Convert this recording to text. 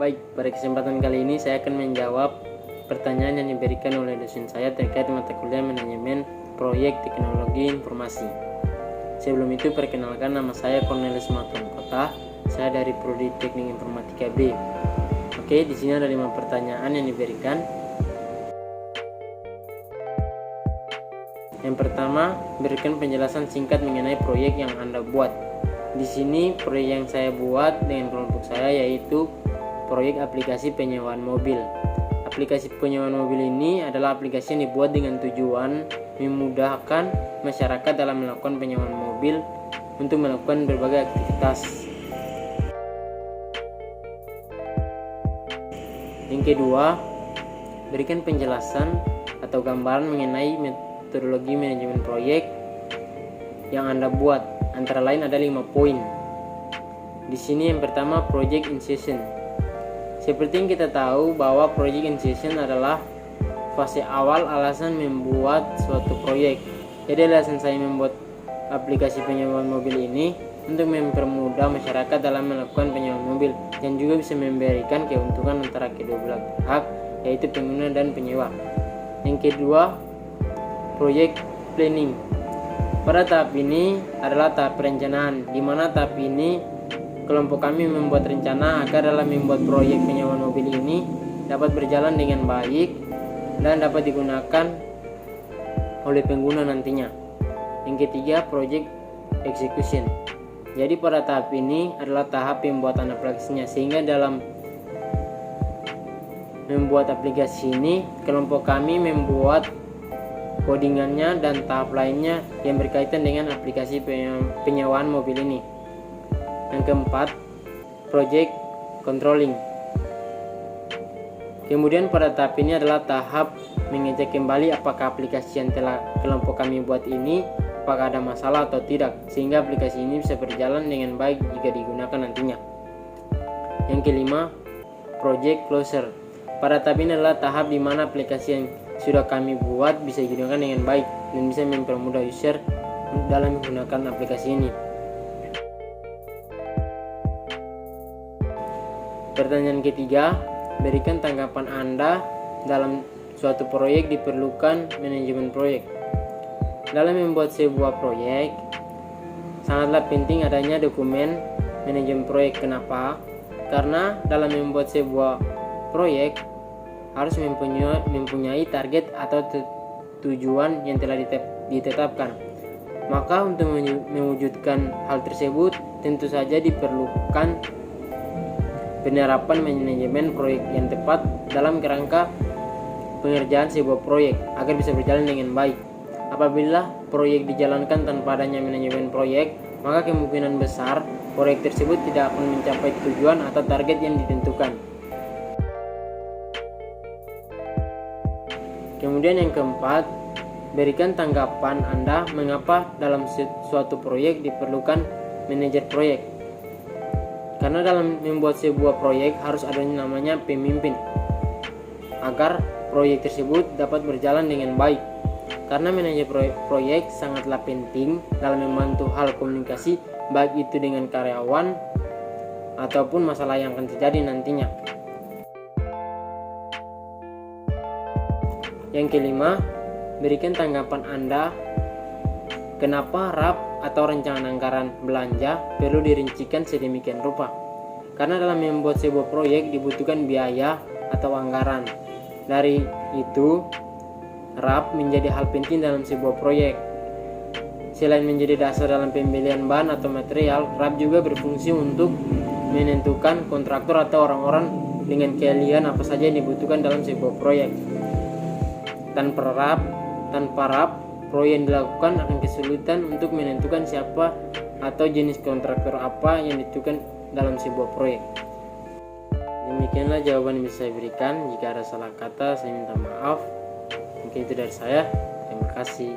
Baik, pada kesempatan kali ini saya akan menjawab pertanyaan yang diberikan oleh dosen saya terkait mata kuliah manajemen proyek teknologi informasi. Sebelum itu, perkenalkan, nama saya Cornelis Matuan Kota. Saya dari Prodi Teknik Informatika B. Oke, di sini ada 5 pertanyaan yang diberikan. Yang pertama, berikan penjelasan singkat mengenai proyek yang Anda buat. Di sini proyek yang saya buat dengan kelompok saya yaitu proyek aplikasi penyewaan mobil. Aplikasi penyewaan mobil ini adalah aplikasi yang dibuat dengan tujuan memudahkan masyarakat dalam melakukan penyewaan mobil untuk melakukan berbagai aktivitas. Yang kedua, berikan penjelasan atau gambaran mengenai metodologi manajemen proyek yang Anda buat. Antara lain ada 5 poin. Di sini yang pertama, project initiation. Seperti yang kita tahu bahwa project initiation adalah fase awal alasan membuat suatu proyek. Jadi alasan saya membuat aplikasi penyewaan mobil ini untuk mempermudah masyarakat dalam melakukan penyewaan mobil dan juga bisa memberikan keuntungan antara kedua belah pihak, yaitu pengguna dan penyewa. Yang kedua, project planning. Pada tahap ini adalah tahap perencanaan, di mana tahap ini kelompok kami membuat rencana agar dalam membuat proyek penyewaan mobil ini dapat berjalan dengan baik dan dapat digunakan oleh pengguna nantinya. Yang ketiga, project execution. Jadi pada tahap ini adalah tahap pembuatan aplikasinya, sehingga dalam membuat aplikasi ini kelompok kami membuat codingannya dan tahap lainnya yang berkaitan dengan aplikasi penyewaan mobil ini. Yang keempat, project controlling. Kemudian pada tahap ini adalah tahap mengecek kembali apakah aplikasi yang telah kelompok kami buat ini apakah ada masalah atau tidak, sehingga aplikasi ini bisa berjalan dengan baik jika digunakan nantinya. Yang kelima, project closure. Pada tahap ini adalah tahap di mana aplikasi yang sudah kami buat bisa digunakan dengan baik dan bisa mempermudah user dalam menggunakan aplikasi ini. Pertanyaan ketiga, berikan tanggapan Anda dalam suatu proyek diperlukan manajemen proyek. Dalam membuat sebuah proyek, sangatlah penting adanya dokumen manajemen proyek. Kenapa? Karena dalam membuat sebuah proyek harus mempunyai target atau tujuan yang telah ditetapkan. Maka untuk mewujudkan hal tersebut tentu saja diperlukan penerapan manajemen proyek yang tepat dalam kerangka pengerjaan sebuah proyek agar bisa berjalan dengan baik. Apabila proyek dijalankan tanpa adanya manajemen proyek, maka kemungkinan besar proyek tersebut tidak akan mencapai tujuan atau target yang ditentukan. Kemudian yang keempat, berikan tanggapan Anda mengapa dalam suatu proyek diperlukan manajer proyek. Karena dalam membuat sebuah proyek harus ada namanya pemimpin agar proyek tersebut dapat berjalan dengan baik. Karena manajer proyek sangatlah penting dalam membantu hal komunikasi baik itu dengan karyawan ataupun masalah yang akan terjadi nantinya. Yang kelima, berikan tanggapan Anda kenapa RAP atau rencana anggaran belanja perlu dirincikan sedemikian rupa. Karena dalam membuat sebuah proyek dibutuhkan biaya atau anggaran. Dari itu, RAP menjadi hal penting dalam sebuah proyek. Selain menjadi dasar dalam pembelian bahan atau material, RAP juga berfungsi untuk menentukan kontraktor atau orang-orang dengan keahlian apa saja yang dibutuhkan dalam sebuah proyek. Tanpa RAP, proyek yang dilakukan akan kesulitan untuk menentukan siapa atau jenis kontraktor apa yang dibutuhkan dalam sebuah proyek. Demikianlah jawaban yang bisa saya berikan. Jika ada salah kata, saya minta maaf. Mungkin itu dari saya. Terima kasih.